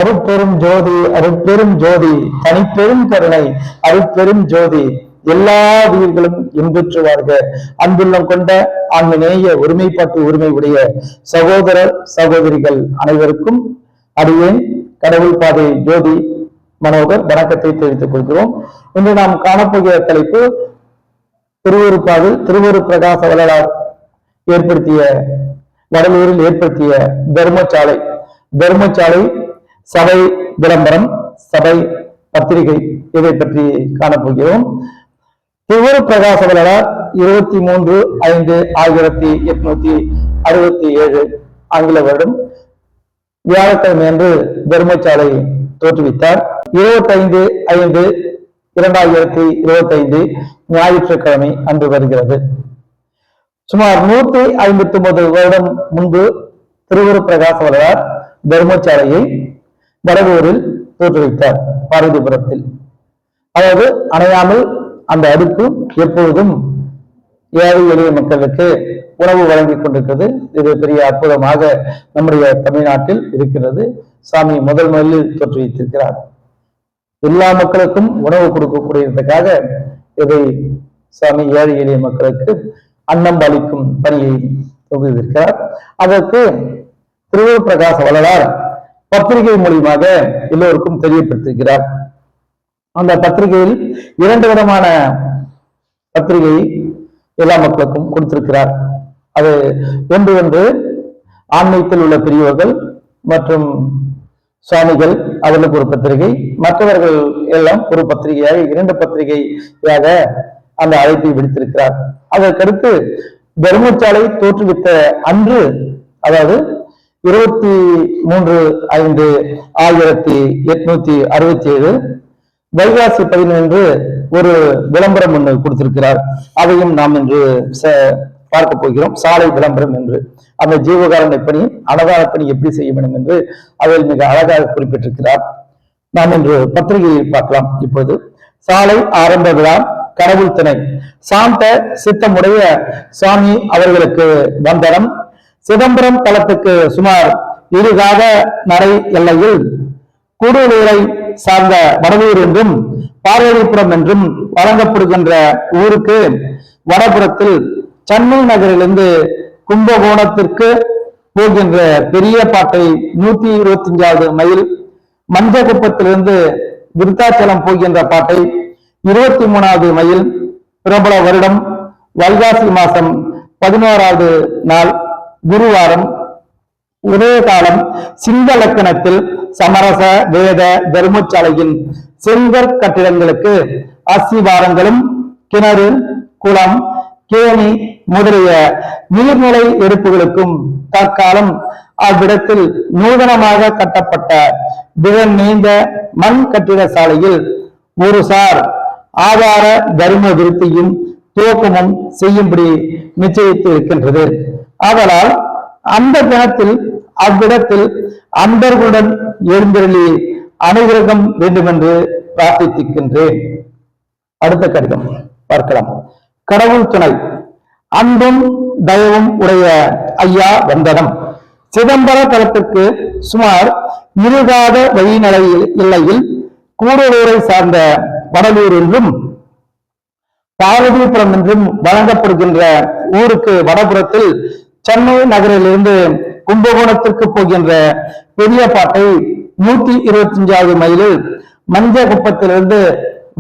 அருட்பெரும் ஜோதி அருட்பெரும் ஜோதி தனிப்பெரும் கருணை அருட்பெரும் ஜோதி எல்லா உயிர்களும் இன்புற்று வாழ்க. அன்புள்ளம் கொண்ட ஆண்மநேய ஒருமைப்பாட்டு உரிமை உடைய சகோதர சகோதரிகள் அனைவருக்கும் அடியேன் கடவுள் பாதை ஜோதி மனோகர் வணக்கத்தை தெரிவித்துக் கொள்கிறோம். இன்று நாம் காணப்போகிற தலைப்பு திருவொருப்பாவில் திருவொரு பிரகாச வள்ளலார் ஏற்படுத்திய வடலூரில் ஏற்படுத்திய தர்மசாலை சபை விளம்பரம், சபை பத்திரிகை இதை பற்றி காணப்போகிறோம். திருவொரு பிரகாச வள்ளலார் 23/5/1867 ஆங்கில வருடம் வியாழக்கிழமை அன்று தர்மசாலை தோற்றுவித்தார். 25/5/2025 ஞாயிற்றுக்கிழமை அன்று வருகிறது. சுமார் 159 வருடம் முன்பு திருவொரு பிரகாச வள்ளலார் தர்மசாலையை வடலூரில் தோற்றுவித்தார். பாரதிபுரத்தில், அதாவது அணையாமல் அந்த அடுப்பு எப்பொழுதும் ஏழை எளிய மக்களுக்கு உணவு வழங்கிக் கொண்டிருக்கிறது. இது பெரிய அற்புதமாக நம்முடைய தமிழ்நாட்டில் இருக்கிறது. சாமி முதலில் தோற்றுவித்திருக்கிறார். எல்லா மக்களுக்கும் உணவு கொடுக்கக்கூடியதற்காக இதை சாமி ஏழை எளிய மக்களுக்கு அன்னம் அளிக்கும் பணியை தொகுதிருக்கிறார். அதற்கு திருவொரு பிரகாச வள்ளலார் பத்திரிகை மூலியமாக எல்லோருக்கும் தெரியப்படுத்திருக்கிறார். அந்த பத்திரிகையில் 2 விதமான பத்திரிகை எல்லா மக்களுக்கும் கொடுத்திருக்கிறார். அது ஒன்று ஆன்மீகத்தில் உள்ள பெரியவர்கள் மற்றும் சுவாமிகள் அவர்களுக்கு ஒரு பத்திரிகை, மற்றவர்கள் எல்லாம் ஒரு பத்திரிகையாக 2 பத்திரிகையாக அந்த அழைப்பை விடுத்திருக்கிறார். அதற்கடுத்து தர்மசாலை தோற்றுவித்த அன்று, அதாவது 23/5/1867 வைகாசி 11 ஒரு விளம்பரம் ஒன்று கொடுத்திருக்கிறார். அதையும் நாம் இன்று பார்க்க போகிறோம். சாலை விளம்பரம் என்று அந்த ஜீவகாரண பணி, அன்னதான பணி எப்படி செய்ய வேண்டும் என்று அதில் மிக அழகாக குறிப்பிட்டிருக்கிறார். நாம் இன்று பத்திரிகையில் பார்க்கலாம். இப்போது சாலை ஆரம்ப விழா கடவுள் துணை சாந்த சித்தமுடைய சுவாமி அவர்களுக்கு வந்தனம். சிதம்பரம் தலத்துக்கு சுமார் 2 காத நடை எல்லையில் கூடலூரை சார்ந்த வடலூர் என்றும் பார்வதிபுரம் என்றும் வழங்கப்படுகின்ற ஊருக்கு வடபுறத்தில் சென்னை நகரிலிருந்து கும்பகோணத்திற்கு போகின்ற பெரிய பாட்டை 125வது மைல், மஞ்சக்குப்பத்திலிருந்து விருத்தாச்சலம் போகின்ற பாட்டை 23வது மைல், பிரபல வருடம் வைகாசி மாசம் 11வது நாள் குருவாரம், உதயகாலம், சிங்க லக்கணத்தில் சமரச வேத தர்மசாலையின் செங்கற் கட்டிடங்களுக்கு அஸ்திவாரங்களும் கிணறு, குளம், கேணி முதலிய நீர்நிலை எடுப்புகளுக்கும் தற்காலம் அவ்விடத்தில் நூதனமாக கட்டப்பட்ட திறன் நீந்த மண் கட்டிட சாலையில் ஒரு சார் ஆதார தர்ம விருத்தியும் துவக்கமும் செய்யும்படி நிச்சயித்து இருக்கின்றது. ஆதலால் அந்த தினத்தில் அவ்விடத்தில் அன்பர்களுடன் எழுந்தருளி அனுகிரகம் வேண்டும் என்று பிரார்த்திக்கின்றேன். அடுத்த கடிதம் பார்க்கலாம். கடவுள் துணை அன்பும் தயவும் உடைய ஐயா வந்தனம். சிதம்பர தலத்திற்கு சுமார் 2 காத வழிநடை எல்லையில் கூடலூரை சார்ந்த வடலூர் என்றும் பார்வதிபுரம் என்றும் வழங்கப்படுகின்ற ஊருக்கு வடபுறத்தில் சென்னை நகரிலிருந்து கும்பகோணத்திற்கு போகின்ற பெரிய பாட்டை 125வது மைலில், மஞ்சக்குப்பத்திலிருந்து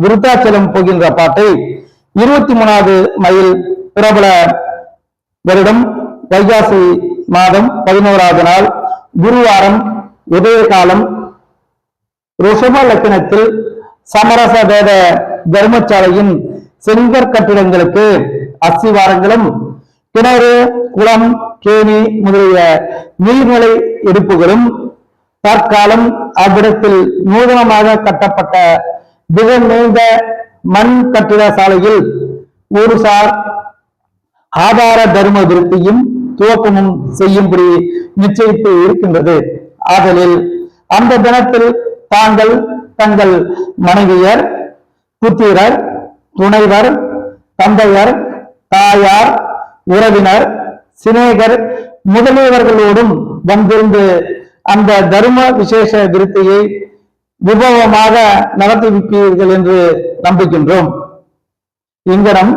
விருத்தாச்சலம் போகின்ற பாட்டை 23வது மைல், பிரபல வருடம் வைகாசி மாதம் 11வது நாள் குருவாரம், உதயகாலம், ரிஷப லக்கணத்தில் சமரச வேத தர்மசாலையின் செங்கற் கட்டிடங்களுக்கு அஸ்திவாரங்களும் கிணறு, குளம், கேணி முதலிய நீர்நிலை எடுப்புகளும் தற்காலம் அவ்விடத்தில் நூதனமாக கட்டப்பட்ட திகழ் நீண்ட மண் கட்டிட சாலையில் ஒரு சார் ஆதார தர்ம விருத்தியும் துவக்கமும் செய்யும்படி நிச்சயித்து இருக்கின்றது. ஆதலில் அந்த தினத்தில் தாங்கள் தங்கள் மனைவியர், புத்திரர், துணைவர், தந்தையர், தாயார், உறவினர், சிநேகர் முதலியவர்களோடும் வந்திருந்து அந்த தர்ம விசேஷ விருத்தியை விபவமாக நடத்திவிப்பீர்கள் என்று நம்புகின்றோம். இங்கனம்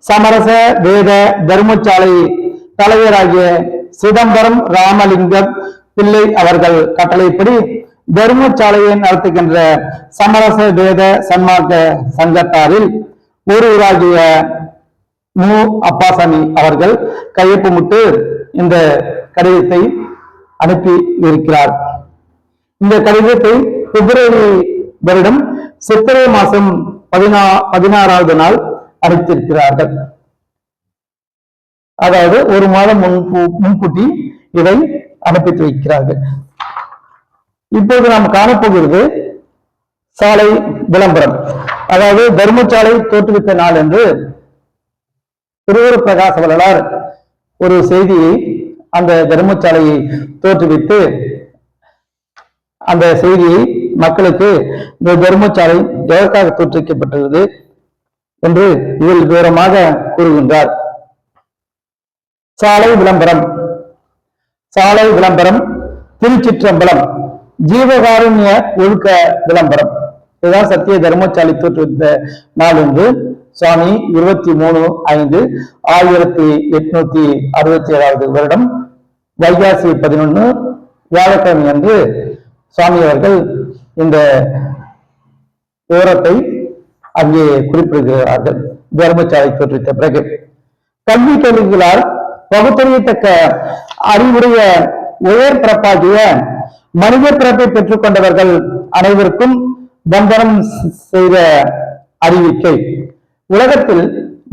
சமரச வேத தர்மசாலை தலைவராகிய சிதம்பரம் ராமலிங்கம் பிள்ளை அவர்கள் கட்டளைப்படி தர்மசாலையை நடத்துகின்ற சமரச வேத சன்மார்க்க சங்கத்தாரில் ஒருவராகிய மு அப்பாசாமி அவர்கள் கையொப்பமிட்டு இந்த கடிதத்தை அனுப்பி இருக்கிறார். இந்த கடிதத்தை பிப்ரவரி வருடம் சித்திரை மாசம் 16வது நாள் அனுப்பியிருக்கிறார்கள். அதாவது ஒரு மாதம் முன்கூட்டி இதை அனுப்பி வைக்கிறார்கள். இப்போது நாம் காணப்போகிறது சாலை விளம்பரம். அதாவது தர்மசாலை தோற்றுவித்த நாள் என்று திருவூர் பிரகாச வள்ளலார் ஒரு செய்தியை அந்த தர்மசாலையை தோற்றுவித்து அந்த செய்தியை மக்களுக்கு இந்த தர்மசாலை எதற்காக தோற்றுவிக்கப்பட்டுள்ளது என்று இதில் விவரமாக கூறுகின்றார். சாலை விளம்பரம். சாலை விளம்பரம் திருச்சிற்றம்பலம் ஜீவகாருண்ய ஒழுக்க விளம்பரம். இதுதான் சத்திய தர்மசாலை தோற்றுவித்த நாள் என்று சுவாமி 23/5/1867 வருடம் வைகாசி 11 வியாழக்கிழமை அன்று சுவாமி அவர்கள் இந்த விவரத்தை அங்கே குறிப்பிடுகிறார்கள். தர்மசாலை தோற்றுவித்த பிறகு கல்வி தொழில்களால் பகுத்தறியத்தக்க அறிவுடைய உயர் பிறப்பாகிய மனித பிறப்பை பெற்றுக் கொண்டவர்கள் அனைவருக்கும் வந்தனம் செய்த அறிவிக்கை. உலகத்தில்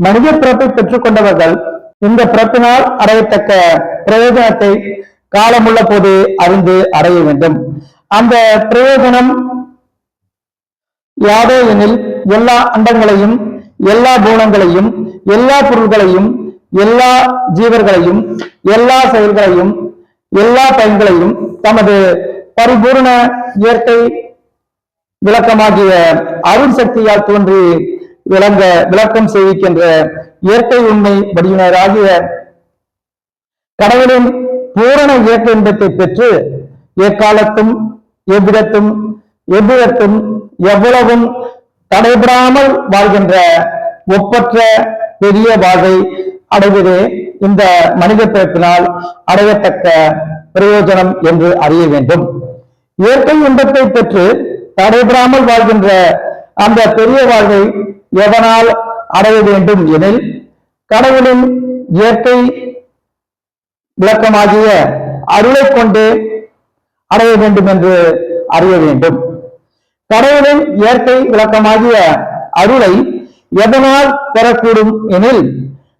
மனித பிறப்பை பெற்றுக் கொண்டவர்கள் இந்த பிறப்பினால் அடையத்தக்க பிரயோஜனத்தை காலமுள்ள போது அறிந்து அடைய வேண்டும். அந்த பிரயோஜனம் யாதோ எனில் எல்லா அண்டங்களையும் எல்லா பூணங்களையும் எல்லா பொருள்களையும் எல்லா ஜீவர்களையும் எல்லா செயல்களையும் எல்லா பயன்களையும் தமது பரிபூர்ண இயற்கை விளக்கமாகிய அருள் சக்தியால் தோன்றி விளக்கம் செய்கின்ற இயற்கை உண்மை வடிவினராகிய கடவுளின் பூரண இயற்கை இன்பத்தை பெற்று எக்காலத்தும் எவ்விடத்தும் எவ்வளவும் தடைபடாமல் வாழ்கின்ற ஒப்பற்ற பெரிய வாழ்வை அடைவதே இந்த மனித பிறப்பினால் அடையத்தக்க பிரயோஜனம் என்று அறிய வேண்டும். இயற்கை இன்பத்தை பெற்று தடைபடாமல் வாழ்கின்ற அந்த பெரிய வாழ்வை எவனால் அடைய வேண்டும் எனில் கடவுளின் இயற்கை விளக்கமாகிய அருளை கொண்டு அடைய வேண்டும் என்று அறிய வேண்டும். கடவுளின் இயற்கை விளக்கமாகிய அருளை எதனால் பெறக்கூடும் எனில்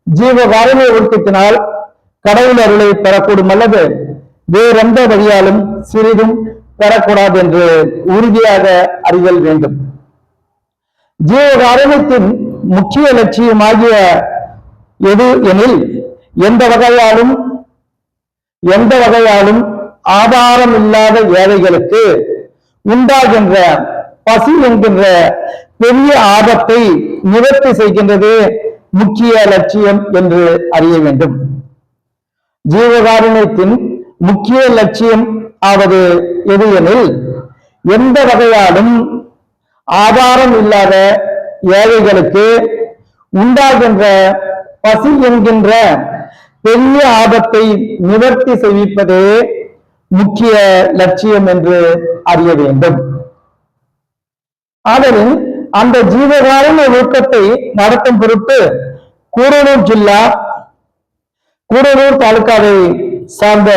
ஜீவகாருண்ய ஒழுக்கத்தினால் கடவுள் அருளை பெறக்கூடும் அல்லது வேறெந்த வழியாலும் சிறிதும் பெறக்கூடாது என்று உறுதியாக அறிதல் வேண்டும். ஜீவகாருண்யத்தின் முக்கிய லட்சியமாகிய எது எனில் எந்த வகையாலும் ஆதாரம் இல்லாத ஏழைகளுக்கு உண்டாகின்ற பசி என்கின்ற பெரிய ஆபத்தை நிவர்த்தி செய்கின்றது முக்கிய லட்சியம் என்று அறிய வேண்டும். ஜீவகாருண்யத்தின் முக்கிய லட்சியம் ஆவது எது எனில் எந்த வகையாலும் ஆதாரம் இல்லாத ஏழைகளுக்கு உண்டாகின்ற பசி என்கின்ற பெரிய ஆபத்தை நிவர்த்தி செய்விப்பதே முக்கிய லட்சியம் என்று அறிய வேண்டும். ஆதலின் அந்த ஜீவகாருண்ய ஒழுக்கத்தை நடத்தும் பொருட்டு கூடலூர் ஜில்லா கூடலூர் தாலுகாவை சார்ந்த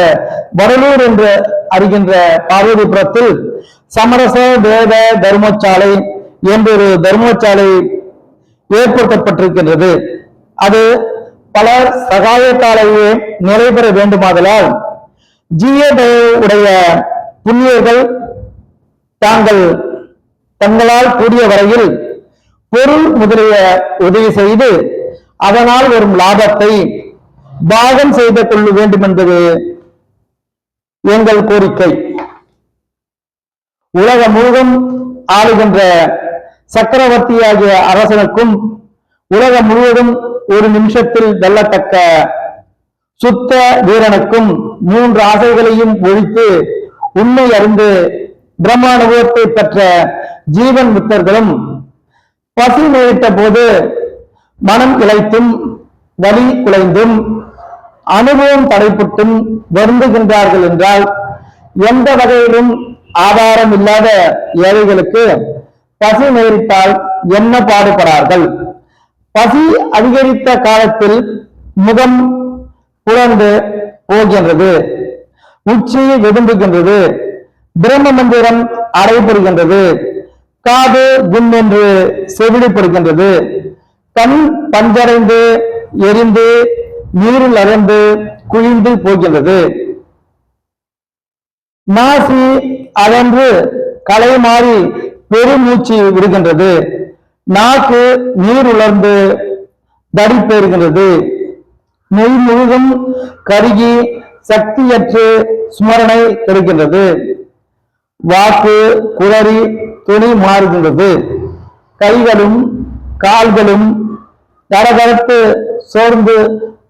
வடலூர் என்று அறிகின்ற பார்வதிபுரத்தில் சமரச வேத தர்மசாலை என்றொரு தர்மசாலை ஏற்படுத்தப்பட்டிருக்கின்றது. அது பலர் சகாயத்தாலேயே நிலை பெற வேண்டுமாதலால் உடைய புண்ணியர்கள் தங்களால் கூடிய வரையில் பொருள் முதலிய உதவி செய்து அதனால் வரும் லாபத்தை பாகம் செய்து கொள்ள வேண்டும் என்பது எங்கள் கோரிக்கை. உலகம் முழுவதும் ஆளுகின்ற சக்கரவர்த்தியாகிய அரசனுக்கும் உலகம் முழுவதும் ஒரு நிமிஷத்தில் வெல்லத்தக்க சுத்த வீரனுக்கும் 3 ஆசைகளையும் ஒழித்து உண்மை அறிந்து பிரம்மானுபவத்தை பெற்ற ஜீவன் முக்தர்களும் பசி நேரிட்ட போது மனம் இழைத்தும் வலி குலைந்தும் அனுபவம் தடைப்பட்டும் வருந்துகின்றார்கள் என்றால் எந்த வகையிலும் ஆதாரம் இல்லாத ஏழைகளுக்கு பசி நேரிட்டால் என்ன பாடுபடார்கள்? பசி அதிகரித்த காலத்தில் முகம் புலந்து போகின்றது, உச்சி விரும்புகின்றது, பிரம்ம மந்திரம் அடைபடுகின்றது, காது குன் என்று செவிலிப்படுகின்றது, கண் பஞ்சடைந்து எரிந்து நீரில் அறந்து குழிந்து போகின்றது, நாசி அகன்று களை மாறி பெருமூச்சு விடுகின்றது, நாக்கு நீர் உலர்ந்து தடிப்பேறுகின்றது, நெய் முழுதும் கருகி சக்தியற்று ஸ்மரணை கிடைக்கின்றது, வாக்கு குளறி துணி மாறுகின்றது, கைகளும் கால்களும் தடதடத்து சோர்ந்து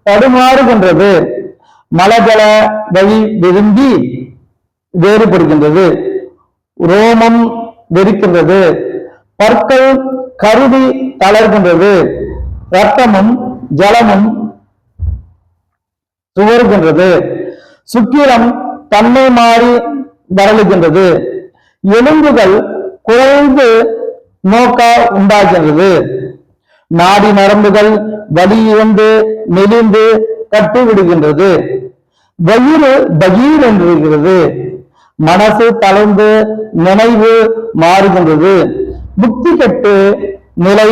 தடுமாறுகின்றது, மலஜல வழி விரும்பி வேறுபடுகின்றது, ரோமம் வெடிக்கின்றது, பற்கள் கருதி தளர்கின்றது, இரத்தமும் ஜலமும் சுவருகின்றது, சுக்கிரம் தன்மை மாறி வரலுகின்றது, எலும்புகள் குறைந்து நோக்க உண்டாகின்றது, நாடி நரம்புகள் வலியிழந்து மெலிந்து கட்டிவிடுகின்றது, வயிறு பகீர் என்றிருக்கிறது, மனசு தளர்ந்து நினைவு மாறுகின்றது, புத்தி கெட்டு நிலை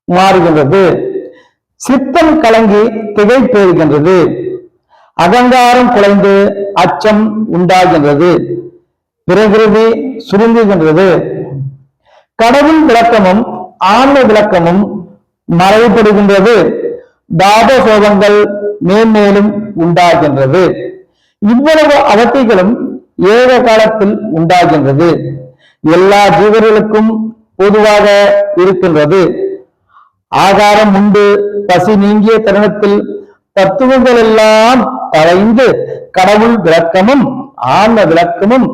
மாறுகின்றது, சித்தம் கலங்கி திகைப்பேறுகின்றது, அகங்காரம் குலைந்து அச்சம் உண்டாகின்றது, பிரகிருதி சுருங்குகின்றது, கடவுள் விளக்கமும் ஆன்ம விளக்கமும் மறைபடுகின்றது, தாபசோகங்கள் மேன்மேலும் உண்டாகின்றது. இவ்வளவு அவத்தைகளும் ஏக காலத்தில் உண்டாகின்றது. எல்லா ஜீவர்களுக்கும் பொதுவாக இருக்கின்றது. ஆகாரம் உண்டு பசி நீங்கிய தருணத்தில் தத்துவங்கள் எல்லாம் கலைந்து கடவுள் விளக்கமும் ஆன்ம விளக்கமும்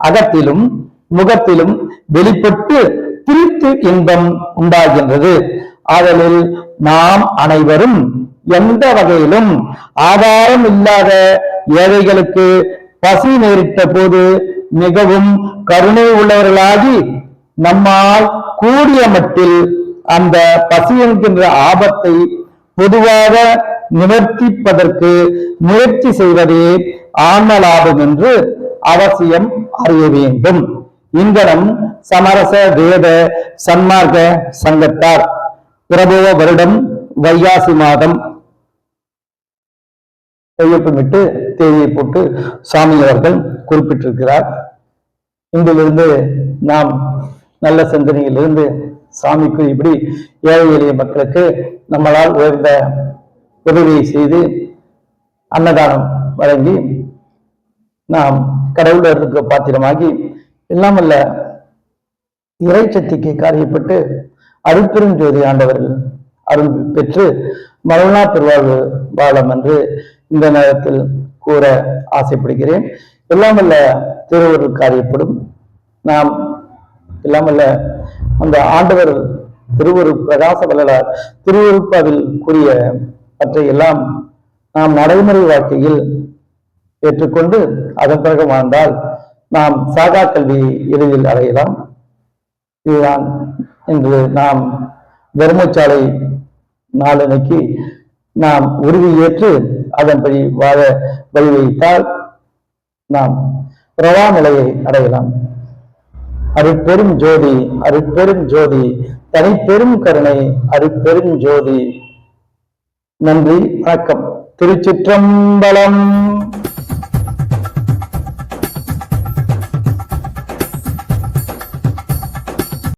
அகத்திலும் முகத்திலும் வெளிப்பட்டு பிரித்து இன்பம் உண்டாகின்றது. ஆதலில் நாம் அனைவரும் எந்த வகையிலும் ஆதாரம் இல்லாத ஏழைகளுக்கு பசி நேரிட்ட போது மிகவும் கருணை உள்ளவர்களாகி நம்மால் கூடிய மட்டில் அந்த பசி என்கின்ற ஆபத்தை பொதுவாக நிவர்த்திப்பதற்கு முயற்சி செய்வதே ஆன்ம லாபம் என்று அவசியம் அறிய வேண்டும். இங்கனம் சமரச வேத சன்மார்க்க சங்கத்தார் பிரபோவ வருடம் வைகாசி மாதம் கையொப்பமிட்டு தேதியை போட்டு சாமி அவர்கள் குறிப்பிட்டிருக்கிறார். இன்றிலிருந்து நாம் நல்ல சிந்தனையிலிருந்து சாமிக்கு இப்படி ஏழை எளிய மக்களுக்கு நம்மளால் உயர்ந்த உதவியை செய்து அன்னதானம் வழங்கி நாம் கடவுளருக்கு பாத்திரமாகி எல்லாமல்ல இறை சக்திக்கு காரியப்பட்டு அருட்பெரும் ஜோதி ஆண்டவர்கள் அருள் பெற்று மரணா பெருவாழ்வு வாழம் என்று இந்த நேரத்தில் கூற ஆசைப்படுகிறேன். எல்லாமல்ல திருவருள் காரியப்படும் நாம் எல்லாமல்ல அந்த ஆண்டவர் திருவருள் பிரகாச வள்ளலார் திருவருட்பாவில் கூறிய பற்றை எல்லாம் நாம் நடைமுறை வாழ்க்கையில் ஏற்றுக்கொண்டு அதன் பிறகு வாழ்ந்தால் நாம் சாகா கல்வியை எளிதில் அடையலாம். இதுதான் இன்று நாம் தர்மசாலை நாளன்னைக்கு நாம் உறுதி ஏற்று அதன்படி வாழ வழிவகுத்தால் நாம் பிரவா நிலையை அடையலாம். அருட்பெரும் ஜோதி, அருட்பெரும் ஜோதி, தனிப்பெரும் கருணை, அருட்பெரும் ஜோதி. நன்றி, வணக்கம். திருச்சிற்றம்பலம்.